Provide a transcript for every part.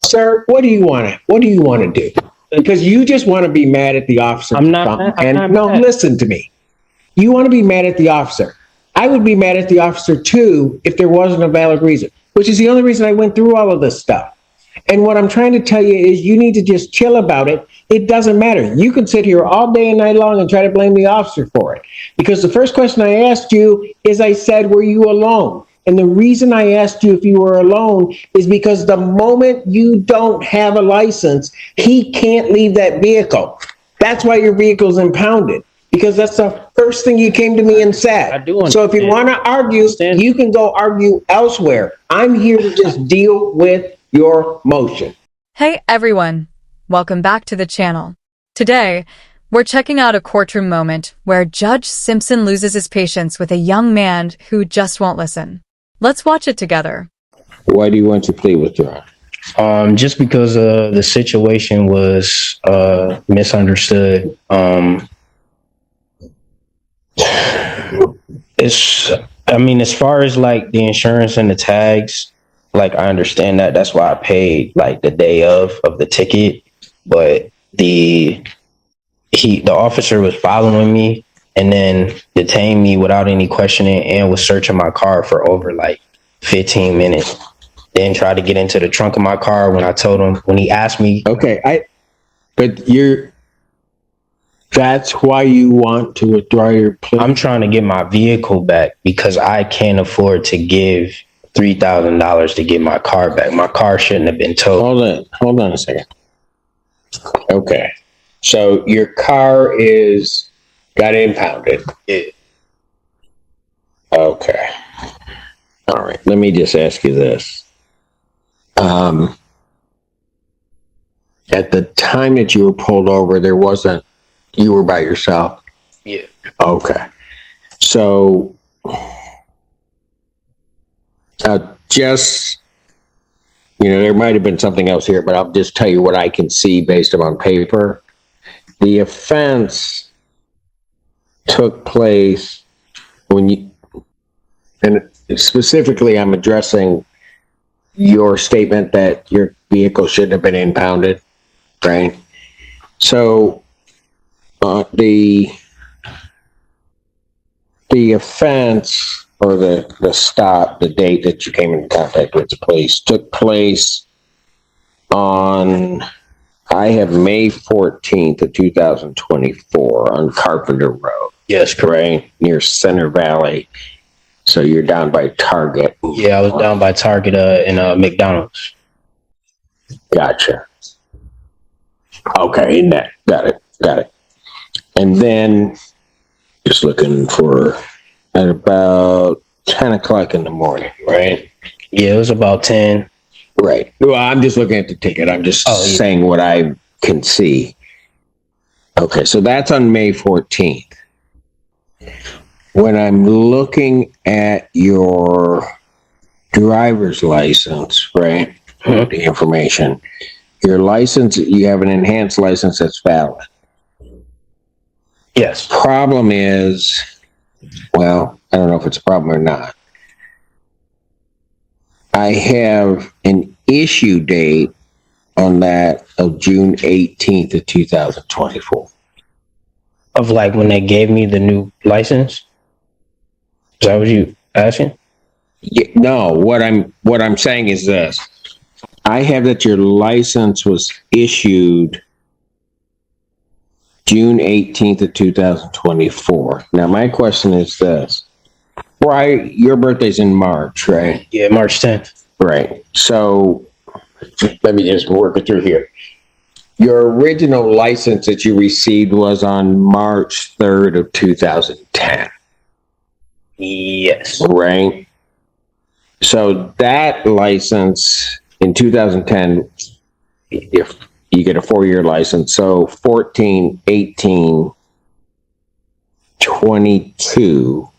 Sir, what do you want to? What do you want to do? Because you just want to be mad at the officer. I'm not. No, listen to me. You want to be mad at the officer. I would be mad at the officer too if there wasn't a valid reason, which is the only reason I went through all of this stuff. And what I'm trying to tell you is you need to just chill about it. It doesn't matter. You can sit here all day and night long and try to blame the officer for it. Because the first question I asked you is I said, were you alone? And the reason I asked you if you were alone is because the moment you don't have a license, he can't leave that vehicle. That's why your vehicle's impounded. Because that's the first thing you came to me and said. I do understand. So if you want to argue, you can go argue elsewhere. I'm here to just deal with your motion. Hey everyone, welcome back to the channel. Today, we're checking out a courtroom moment where Judge Simpson loses his patience with a young man who just won't listen. Let's watch it together. Why do you want your plea withdrawn? Just because the situation was misunderstood. As far as like the insurance and the tags, like I understand that. That's why I paid like the day of the ticket. But the officer was following me and then detained me without any questioning and was searching my car for over like 15 minutes. Then tried to get into the trunk of my car when he asked me. Okay, that's why you want to withdraw your plea? I'm trying to get my vehicle back because I can't afford to give $3,000 to get my car back. My car shouldn't have been towed. Hold on a second. Okay. So your car got impounded. Yeah. Okay. All right. Let me just ask you this. At the time that you were pulled over, you were by yourself? Yeah. Okay. So there might have been something else here, but I'll just tell you what I can see based upon paper. The offense took place and specifically I'm addressing your statement that your vehicle shouldn't have been impounded, right? So the offense or the stop, the date that you came into contact with the police took place on, I have May 14th of 2024 on Carpenter Road. Yes, correct. Near Center Valley. So you're down by Target. Yeah, I was down by Target in McDonald's. Gotcha. Okay, got it. And then just looking for at about 10 o'clock in the morning, right? Yeah, it was about 10. Right. Well, I'm just looking at the ticket. I'm just saying what I can see. Okay, so that's on May 14th. When I'm looking at your driver's license, right? Mm-hmm. The information, your license, you have an enhanced license that's valid. Yes. Problem is, well, I don't know if it's a problem or not. I have an issue date on that of June 18th of 2024. Of like when they gave me the new license? Is that what you asking? Yeah, no, what I'm saying is this. I have that your license was issued June 18th of 2024. Now, my question is this. Right, your birthday's in March, right? Yeah, March 10th. Right. So let me just work it through here. Your original license that you received was on March 3rd of 2010. Yes. Right. So that license in 2010, if you get a 4-year license, so 14, 18, 22,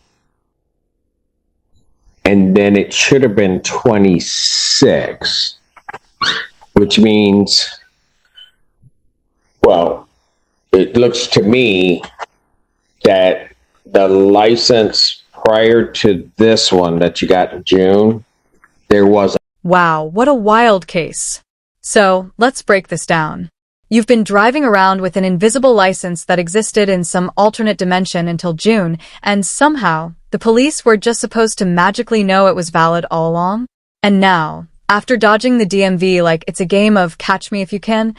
and then it should have been 26, which means, well, it looks to me that the license prior to this one that you got in June, there was Wow, what a wild case. So, let's break this down. You've been driving around with an invisible license that existed in some alternate dimension until June, and somehow, the police were just supposed to magically know it was valid all along? And now, after dodging the DMV like it's a game of catch me if you can,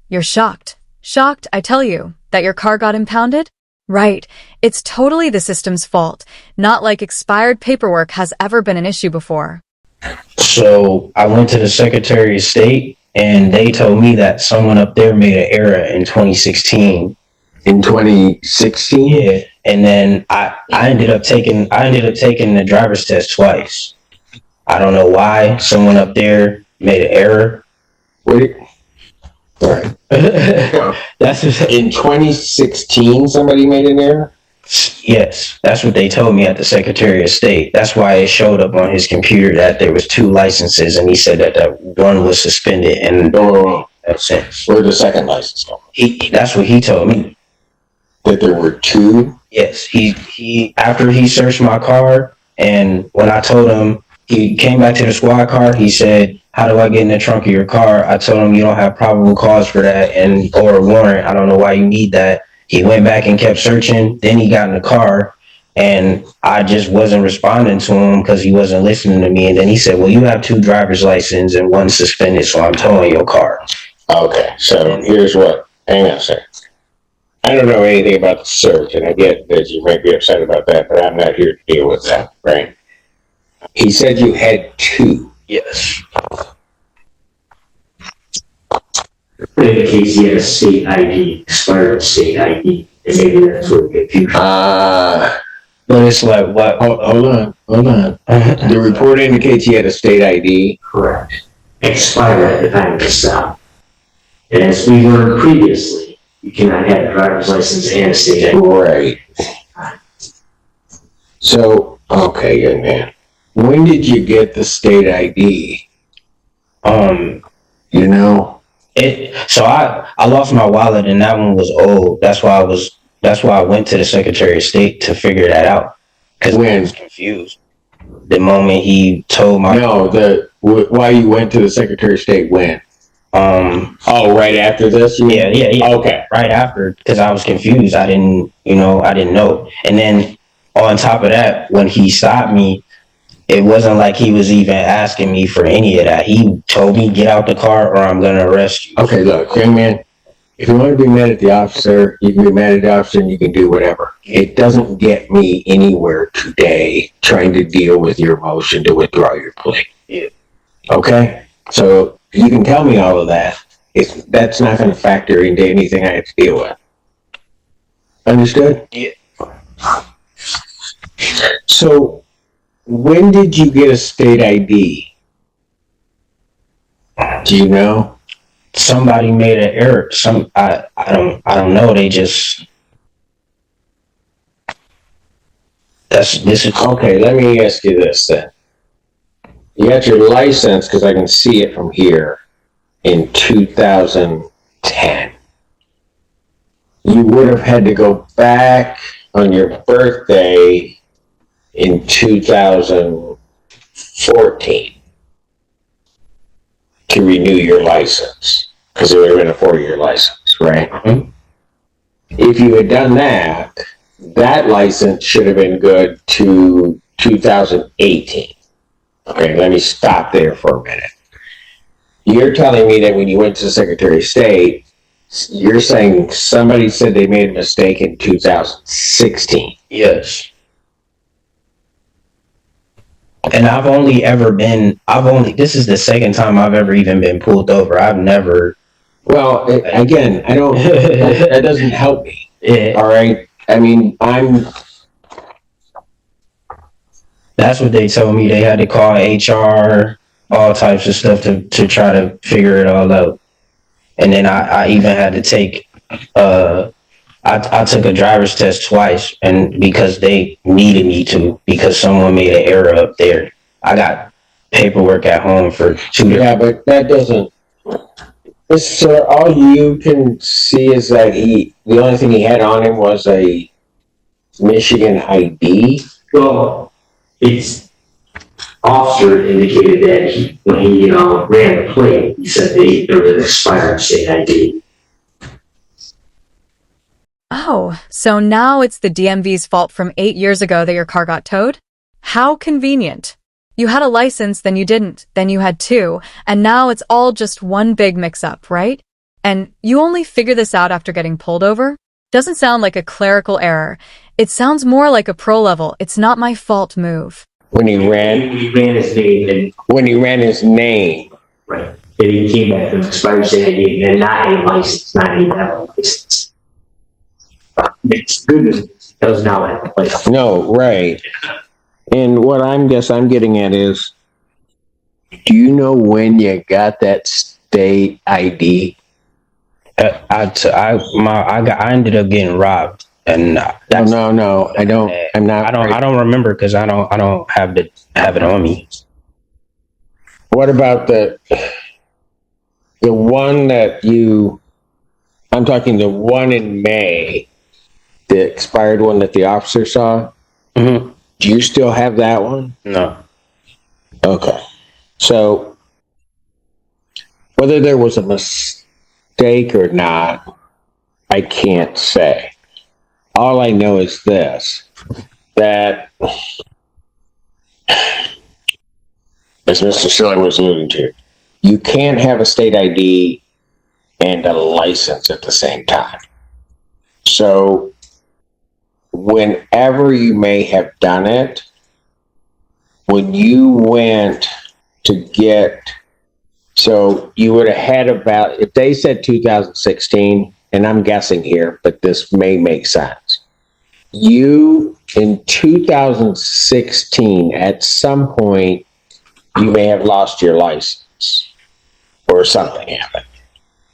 you're shocked. Shocked, I tell you, that your car got impounded? Right, it's totally the system's fault, not like expired paperwork has ever been an issue before. So I went to the Secretary of State, and they told me that someone up there made an error in 2016. In 2016? Yeah, and then I ended up taking the driver's test twice. I don't know why someone up there made an error. Wait. All right. That's just, In 2016, somebody made an error? yes, that's what they told me at the Secretary of State. That's why it showed up on his computer that there was 2 licenses, and he said that one was suspended, and that sense. Where the second license go? That's what he told me. That there were 2? Yes, he after he searched my car, and when I told him, he came back to the squad car, he said, "How do I get in the trunk of your car?" I told him, "You don't have probable cause for that, or a warrant. I don't know why you need that." He went back and kept searching. Then he got in the car, and I just wasn't responding to him because he wasn't listening to me. And then he said, "Well, you have 2 driver's licenses and 1 suspended, so I'm towing your car." Okay, so here's what. Hang on a second. I don't know anything about the search, and I get that you might be upset about that, but I'm not here to deal with that, right? He said you had 2. Yes. Indicates he had a state ID, expired state ID. And maybe that's what the confusion. But it's like, what? Hold on. The report indicates he had a state ID. Correct. Expired at the time of the stop. And as we learned previously, you cannot have a driver's license and a state ID. Right. So, okay, young man. When did you get the state ID? You know? So I lost my wallet, and that one was old. That's why I went to the Secretary of State to figure that out. Because I was confused. The moment he told my why you went to the Secretary of State when? Right after this? Yeah. Okay. Right after, because I was confused. I didn't know. And then on top of that, when he stopped me, it wasn't like he was even asking me for any of that. He told me, "Get out the car or I'm going to arrest you." Okay, look, young man, if you want to be mad at the officer, you can be mad at the officer and you can do whatever. It doesn't get me anywhere today trying to deal with your motion to withdraw your plea. Yeah. Okay? So you can tell me all of that. That's not going to factor into anything I have to deal with. Understood? Yeah. So, when did you get a state ID? Do you know? Somebody made an error. I don't know. They just. This is Okay. Let me ask you this then. You got your license, because I can see it from here, in 2010. You would have had to go back on your birthday in 2014 to renew your license, because it would have been a 4-year license, right? Mhm. If you had done that, that license should have been good to 2018. Okay, let me stop there for a minute. You're telling me that when you went to the Secretary of State, you're saying somebody said they made a mistake in 2016. Yes. And this is the second time I've ever even been pulled over. I've never. Well, again, I don't, that doesn't help me. Yeah. All right. I mean, That's what they told me. They had to call HR, all types of stuff to try to figure it all out. And then I even had to take, I took a driver's test twice, and because they needed me to, because someone made an error up there. I got paperwork at home for 2 days. yeah, but that doesn't, so all you can see is that the only thing he had on him was a Michigan ID. Well, it's officer indicated that when he ran the plate, he said there was an expired state ID. Oh, so now it's the DMV's fault from 8 years ago that your car got towed? How convenient. You had a license, then you didn't, then you had two, and now it's all just one big mix-up, right? And you only figure this out after getting pulled over? Doesn't sound like a clerical error. It sounds more like a pro-level, it's not my fault move. When he ran his name. And, when he ran his name. right. And he came back with expired state ID and not a license, not even have a license. It's good as it does now have a license. No, right. And what I'm getting at is, do you know when you got that state ID? I ended up getting robbed, and No, I don't. I'm not. I don't remember because I don't have it on me. What about the one that I'm talking the one in May, the expired one that the officer saw? Mm-hmm. Do you still have that one? No. Okay. So whether there was a mistake or not, I can't say. All I know is this, that as Mr. Schiller was alluding to, you can't have a state ID and a license at the same time. So whenever you may have done it, when you went to get, so you would have had about, if they said 2016, and I'm guessing here, but this may make sense. You, in 2016, at some point, you may have lost your license or something happened.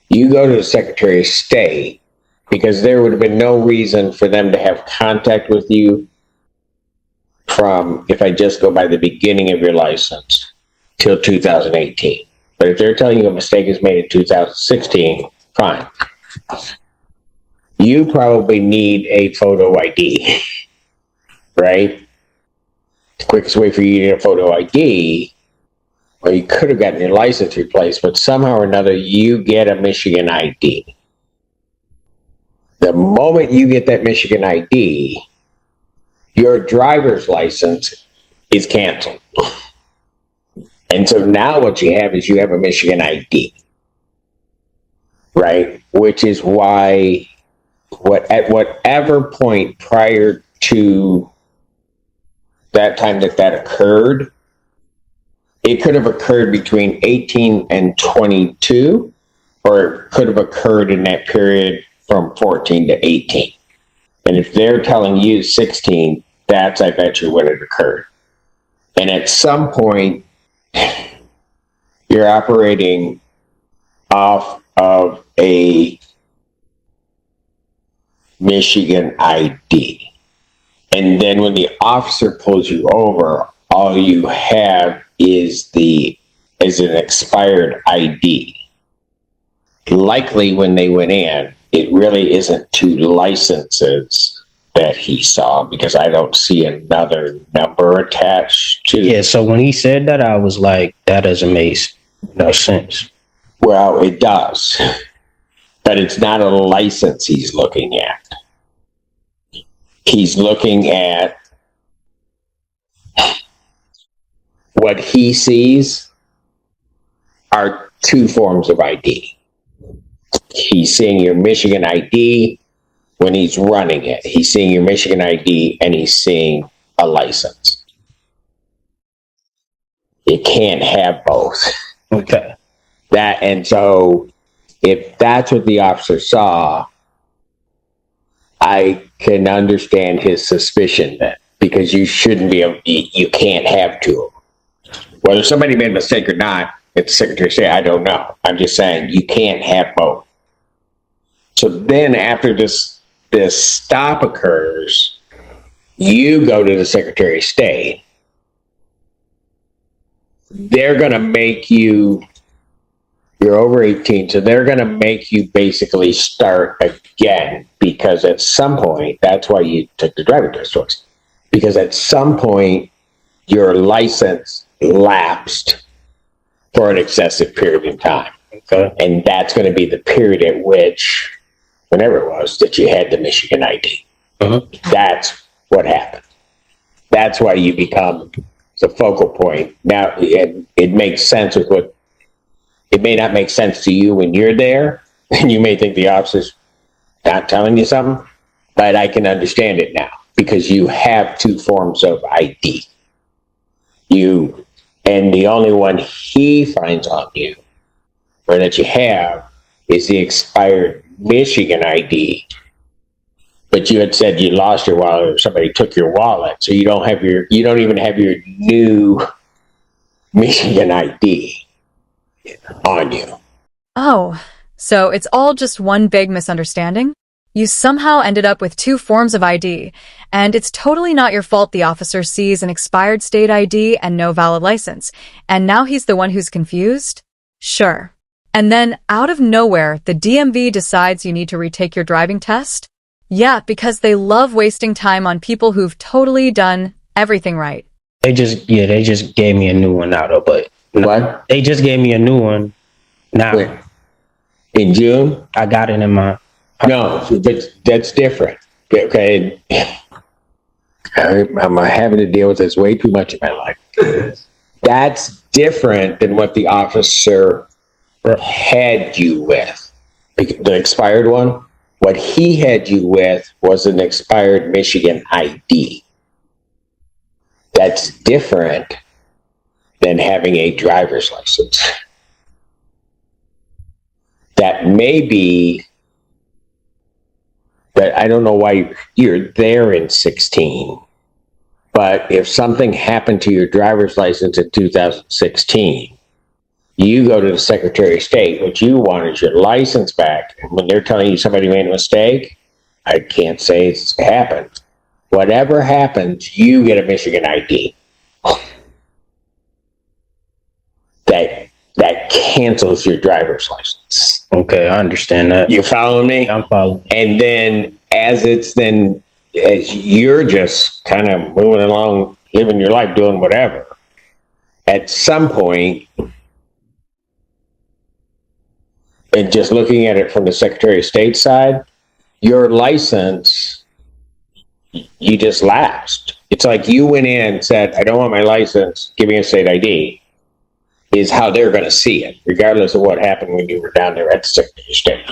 You go to the Secretary of State because there would have been no reason for them to have contact with you from, if I just go by the beginning of your license, till 2018. But if they're telling you a mistake is made in 2016, fine. You probably need a photo ID, right? The quickest way for you to get a photo ID, well, you could have gotten your license replaced, but somehow or another, you get a Michigan ID. The moment you get that Michigan ID, your driver's license is canceled. And so now what you have is you have a Michigan ID, right? Which is why at whatever point prior to that time that occurred, it could have occurred between 18 and 22, or it could have occurred in that period from 14 to 18. And if they're telling you 16, that's, I bet you, when it occurred. And at some point, you're operating off of a Michigan ID. And then when the officer pulls you over, all you have is an expired ID. Likely when they went in, it really isn't two licenses that he saw, because I don't see another number attached to. Yeah, so when he said that, I was like, that doesn't make no sense. Well, it does, but it's not a license he's looking at. He's looking at what he sees are two forms of ID. He's seeing your Michigan ID when he's running it. He's seeing your Michigan ID and he's seeing a license. You can't have both. Okay. And so if that's what the officer saw, I can understand his suspicion then, because you can't have two of them. Whether somebody made a mistake or not, it's the Secretary of State, I don't know. I'm just saying you can't have both. So then after this stop occurs, you go to the Secretary of State. They're going to make you're over 18, so they're going to make you basically start again, because at some point, that's why you took the driving test course, because at some point, your license lapsed for an excessive period of time. Okay. And that's going to be the period at which, whenever it was, that you had the Michigan ID. That's what happened. That's why you become the focal point. Now, it makes sense with what, it may not make sense to you when you're there, and you may think the officer's not telling you something, but I can understand it now because you have two forms of ID. And the only one he finds on you, or that you have, is the expired Michigan ID. But you had said you lost your wallet or somebody took your wallet, so you don't even have your new Michigan ID on you. Oh, so it's all just one big misunderstanding? You somehow ended up with two forms of ID, and it's totally not your fault the officer sees an expired state ID and no valid license, and now he's the one who's confused? Sure. And then, out of nowhere, the DMV decides you need to retake your driving test? Yeah, because they love wasting time on people who've totally done everything right. They just gave me a new one now, though, but What? they just gave me a new one now. Wait. In June? I got it in my... No, that's different. Okay. I'm having to deal with this way too much in my life. That's different than what the officer had you with. The expired one? What he had you with was an expired Michigan ID. That's different than having a driver's license. That may be, but I don't know why you're there in 16. But if something happened to your driver's license in 2016, you go to the Secretary of State. What you want is your license back. And when they're telling you somebody made a mistake, I can't say it's happened. Whatever happens, you get a Michigan ID. That cancels your driver's license. Okay, I understand that. You following me? I'm following. And then as you're just kind of moving along, living your life, doing whatever, at some point, and just looking at it from the Secretary of State side, your license, you just lapsed. It's like you went in and said, I don't want my license, give me a state ID, is how they're going to see it, regardless of what happened when you were down there at the Secretary of State.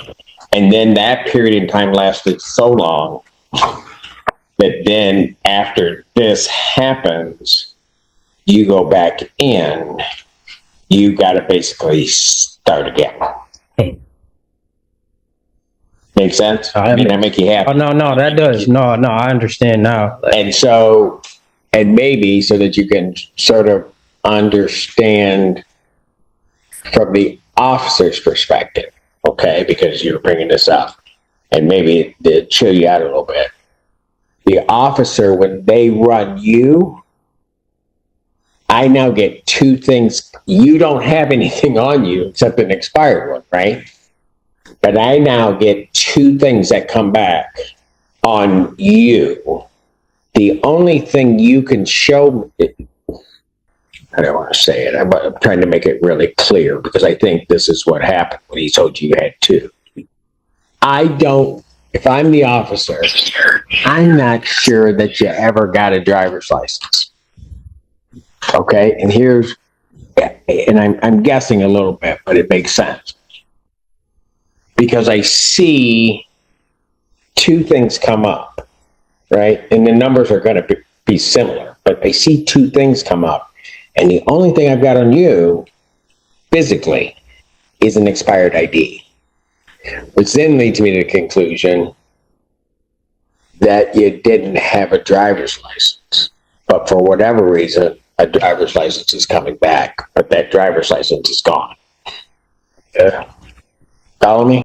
And then that period in time lasted so long that then after this happens, you go back in, you got to basically start again. Make sense? I mean, that make you happy? Oh, no, that does. No, I understand now. And maybe so that you can sort of understand from the officer's perspective, okay, because you're bringing this up, and maybe to chill you out a little bit. The officer, when they run you, I now get two things. You don't have anything on you except an expired one, right? But I now get two things that come back on you. The only thing you can show, I don't want to say it, I'm trying to make it really clear because I think this is what happened when he told you you had two. If I'm the officer, I'm not sure that you ever got a driver's license. Okay, and I'm guessing a little bit, but it makes sense. Because I see two things come up, right? And the numbers are going to be similar, but I see two things come up. And the only thing I've got on you, physically, is an expired ID. Which then leads me to the conclusion that you didn't have a driver's license. But for whatever reason, a driver's license is coming back, but that driver's license is gone. Follow me?